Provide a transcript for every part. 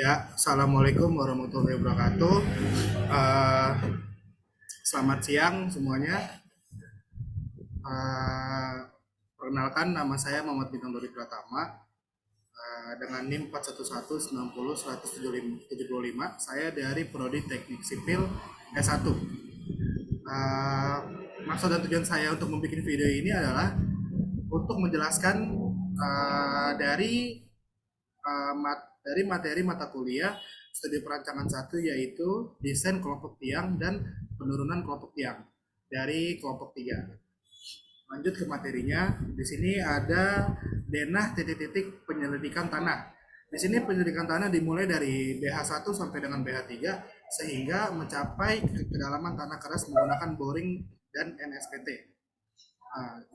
Ya, assalamualaikum warahmatullahi wabarakatuh. Eh, Selamat siang semuanya. Eh, Perkenalkan, nama saya Muhammad Bintang Dori Pratama. Dengan NIM 41190107175. Saya dari Prodi Teknik Sipil S1. Eh, Maksud dan tujuan saya untuk membuat video ini adalah untuk menjelaskan dari materi mata kuliah studi perancangan satu, yaitu desain kelompok tiang dan penurunan kelompok tiang dari kelompok 3. Lanjut ke materinya. Di sini ada denah titik-titik penyelidikan tanah. Di sini penyelidikan tanah dimulai dari BH1 sampai dengan BH3 sehingga mencapai kedalaman tanah keras menggunakan boring dan NSPT.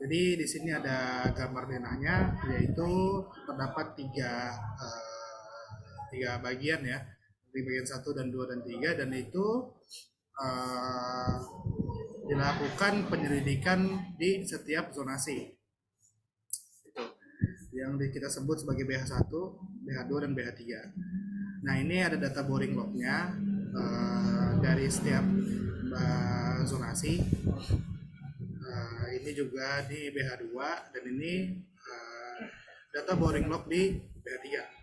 Jadi di sini ada gambar denahnya, yaitu terdapat tiga bagian ya, di bagian satu dan dua dan tiga, dan itu uh, dilakukan penyelidikan di setiap zonasi. Itu yang kita sebut sebagai BH1, BH2, dan BH3. Nah, ini ada data boring lognya dari setiap zonasi. Ini juga di BH2, dan ini data boring log di BH3.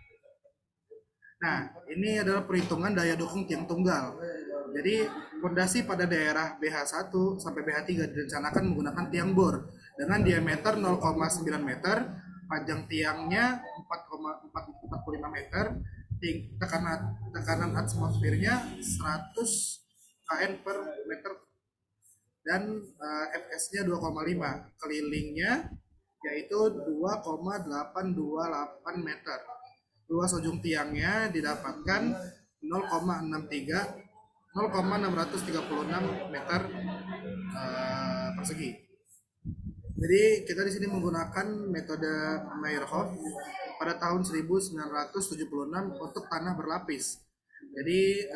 Nah, ini adalah perhitungan daya dukung tiang tunggal. Jadi, fondasi pada daerah BH1 sampai BH3 direncanakan menggunakan tiang bor dengan diameter 0,9 meter, panjang tiangnya 4,445 meter, tekanan atmosfernya 100 kN per meter, dan Fs-nya 2,5, kelilingnya yaitu 2,828 meter. Luas ujung tiangnya didapatkan 0,636 meter persegi. Jadi kita di sini menggunakan metode Meyerhof pada tahun 1976 untuk tanah berlapis. Jadi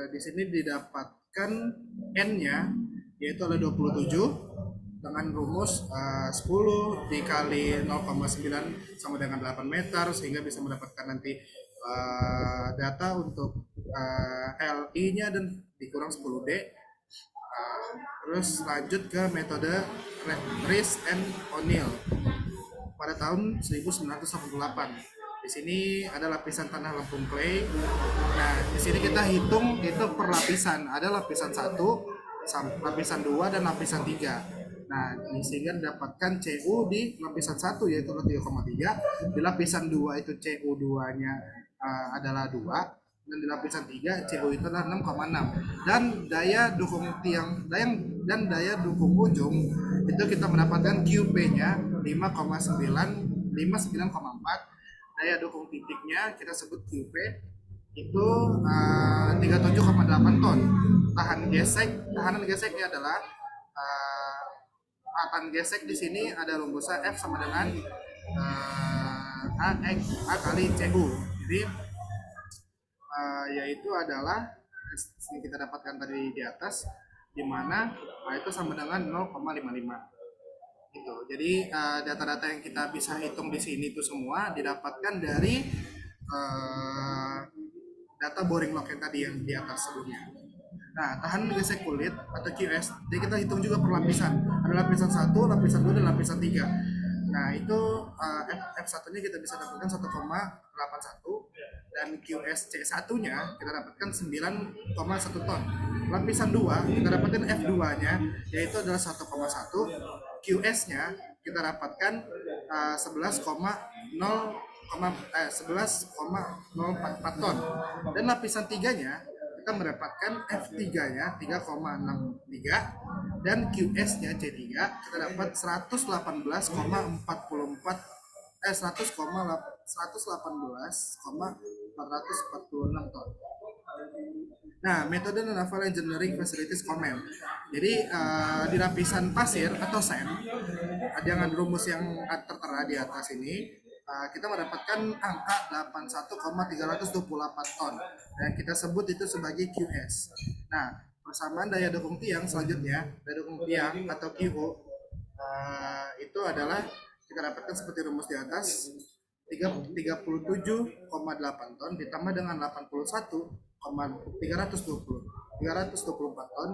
di sini didapatkan N-nya yaitu ada 27 dengan rumus 10 dikali 0,9 sama dengan 8 meter, sehingga bisa mendapatkan nanti data untuk LI-nya dan dikurang 10D. Terus lanjut ke metode Rees and O'Neill pada tahun 1988. Di sini ada lapisan tanah lempung clay. Nah, di sini kita hitung itu per lapisan. Ada lapisan 1, lapisan 2, dan lapisan 3. Nah, sehingga didapatkan CU di lapisan 1 yaitu 3,3, di lapisan 2 itu CU2-nya adalah 2, dan di lapisan 3 CU itu adalah 6,6. Dan daya dukung tiang dan daya dukung ujung itu kita mendapatkan QP-nya 59,4. Daya dukung titiknya kita sebut QP itu 37,8 ton. Tahanan geseknya adalah tahan gesek di sini ada rumusan F sama dengan A kali CU. Jadi yaitu adalah yang kita dapatkan tadi di atas, di mana itu sama dengan 0,55 gitu. Jadi data-data yang kita bisa hitung di sini itu semua didapatkan dari data boring log yang tadi yang di atas sebelumnya. Nah, tahan gesek kulit atau QS, jadi kita hitung juga per lapisan. Ada lapisan 1, lapisan 2, dan lapisan 3. Nah, itu F1-nya kita bisa dapatkan 1,81, dan QS C1-nya kita dapatkan 9,1 ton. Lapisan 2 kita dapatkan F2-nya yaitu adalah 1,1. QS-nya kita dapatkan 11,044 ton. Dan lapisan 3-nya kita mendapatkan F3-nya 3,63, dan QS-nya C3 kita dapat 118,446 ton. Nah, metode Naval Engineering Facilities Comment. Jadi di lapisan pasir atau sand, dengan rumus yang tertera di atas ini, kita mendapatkan angka 81,328 ton, dan kita sebut itu sebagai QS. Nah, persamaan daya dukung tiang selanjutnya, daya dukung tiang atau QO itu adalah kita dapatkan seperti rumus di atas, 37,8 ton ditambah dengan 81,324 ton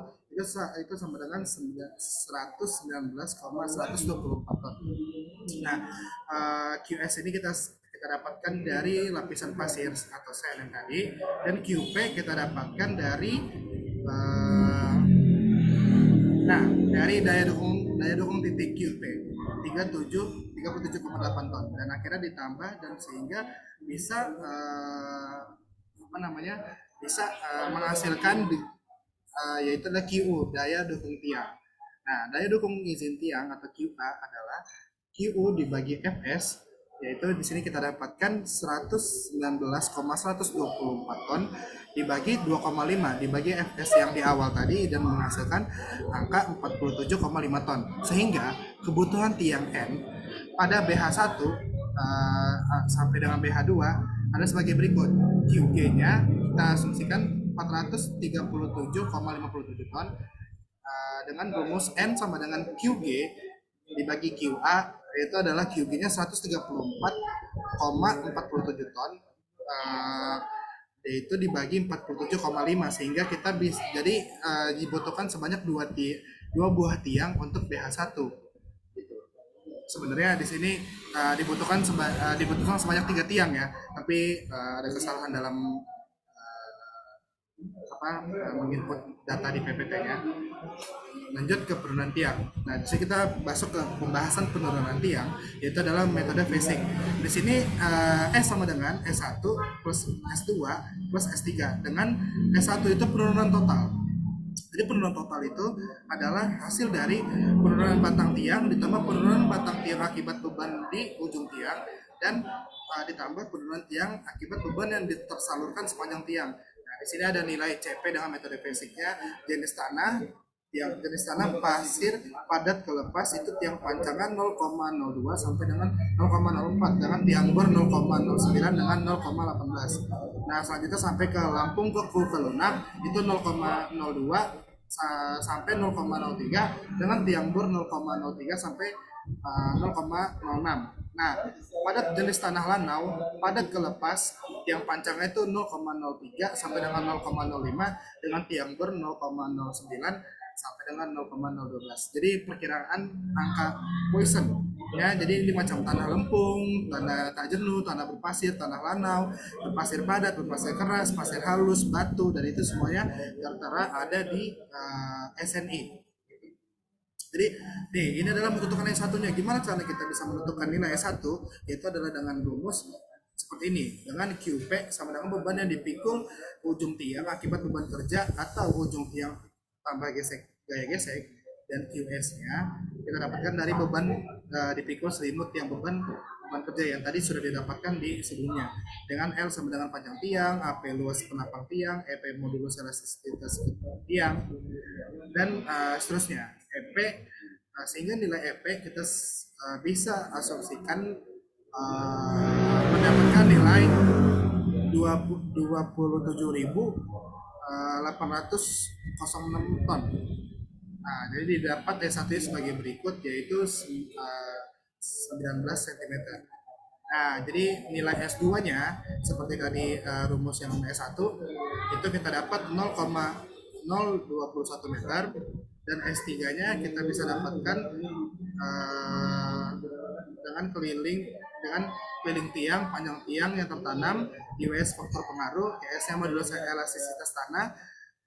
itu sama dengan 119,124 ton. Nah, QS ini kita dapatkan dari lapisan pasir atau sand yang tadi, dan QP kita dapatkan dari dari daya dukung titik QP 37,8 ton, dan akhirnya ditambah dan sehingga bisa menghasilkan yaitu adalah QU, daya dukung tiang. Nah, daya dukung izin tiang atau QA adalah QU dibagi FS, yaitu di sini kita dapatkan 119,124 ton dibagi 2,5 dibagi FS yang di awal tadi dan menghasilkan angka 47,5 ton. Sehingga kebutuhan tiang N pada BH1 sampai dengan BH2 ada sebagai berikut. QG-nya kita asumsikan 437,57 ton dengan rumus N sama dengan QG dibagi QA, itu adalah QG-nya 134,47 ton, yaitu dibagi 47,5 sehingga kita bisa dibutuhkan sebanyak 2 buah tiang untuk BH1. Gitu. Sebenarnya di sini dibutuhkan sebanyak 3 tiang ya, tapi ada kesalahan dalam menginput data di PPT-nya. Lanjut ke penurunan tiang. Nah, di sini kita masuk ke pembahasan penurunan tiang, yaitu adalah metode phasing. Di sini S sama dengan S1 plus S2 plus S3, dengan S1 itu penurunan total. Jadi penurunan total itu adalah hasil dari penurunan batang tiang ditambah penurunan batang tiang akibat beban di ujung tiang dan ditambah penurunan tiang akibat beban yang tersalurkan sepanjang tiang. Nah, di sini ada nilai CP dengan metode phasingnya. Jenis tanah pasir padat kelepas itu tiang pancangan 0,02 sampai dengan 0,04, dengan tiang bor 0,09 dengan 0,18. Nah, selanjutnya sampai ke Lampung ke lunak itu 0,02 sampai 0,03 dengan tiang bor 0,03 sampai 0,06. Nah, pada jenis tanah lanau padat kelepas tiang panjangnya itu 0,03 sampai dengan 0,05 dengan tiang bor 0,09 sampai dengan 0,012. Jadi perkiraan angka Poisson ya. Jadi ini macam tanah lempung, tanah tak jenuh, tanah berpasir, tanah lanau, berpasir padat, berpasir keras, pasir halus, batu, dan itu semuanya rata-rata ada di SNI. Jadi ini adalah menentukan yang satunya. Gimana cara kita bisa menentukan nilai S1? Yaitu adalah dengan rumus seperti ini, dengan QP sama dengan beban yang dipikul ujung tiang akibat beban kerja atau ujung tiang tambah gaya gesek, dan QS-nya kita dapatkan dari beban dipikul selimut yang beban kerja yang tadi sudah didapatkan di sebelumnya, dengan L sama dengan panjang tiang, AP luas penapang tiang, EP modulus elastisitas tiang, dan seterusnya EP, sehingga nilai EP kita bisa asumsikan mendapatkan nilai 27.806 ton. Nah, jadi didapat S1 sebagai berikut, yaitu 19 cm. Nah, jadi nilai S2-nya seperti tadi rumus yang S1 itu kita dapat 0,021 meter, dan S3-nya kita bisa dapatkan dengan keliling tiang, panjang tiang yang tertanam, US faktor pengaruh, QS-nya modulus elastisitas tanah,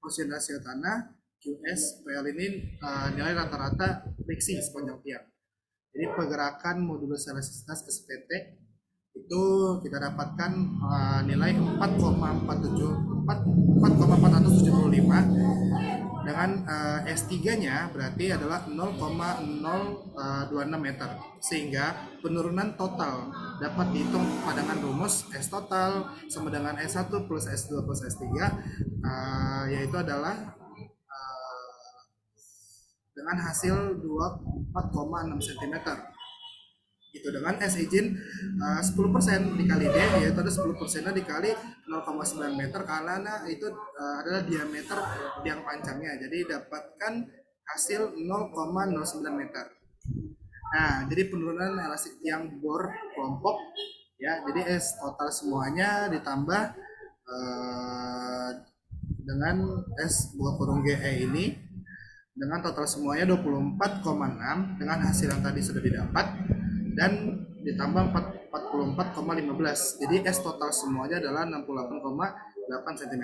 porsi rasio tanah, QS PL ini nilai rata-rata friksi sepanjang tiang. Jadi pergerakan modulus elastisitas SPT itu kita dapatkan nilai 4,475, dengan S3-nya berarti adalah 0,026 meter, sehingga penurunan total dapat dihitung dengan rumus S total sama dengan S1 plus S2 plus S3, yaitu adalah dengan hasil 24,6 cm. Itu dengan S izin 10% dikali D, yaitu ada 10% dikali 0,9 meter, karena itu adalah diameter tiang panjangnya, jadi dapatkan hasil 0,09 meter. Nah, jadi penurunan elastik tiang bor kelompok Ya, jadi S total semuanya ditambah dengan S buka kurung GE ini dengan total semuanya 24,6 dengan hasil yang tadi sudah didapat dan ditambah 44,15. Jadi S total semuanya adalah 68,8 cm.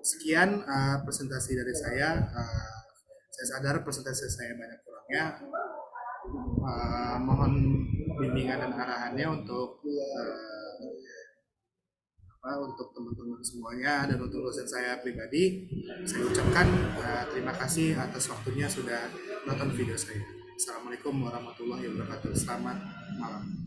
Sekian presentasi dari saya. Saya sadar presentasi saya banyak kurangnya. Mohon bimbingan dan arahannya untuk teman-teman semuanya dan untuk dosen saya pribadi. Saya ucapkan terima kasih atas waktunya sudah menonton video saya. Assalamualaikum warahmatullahi wabarakatuh. Selamat malam.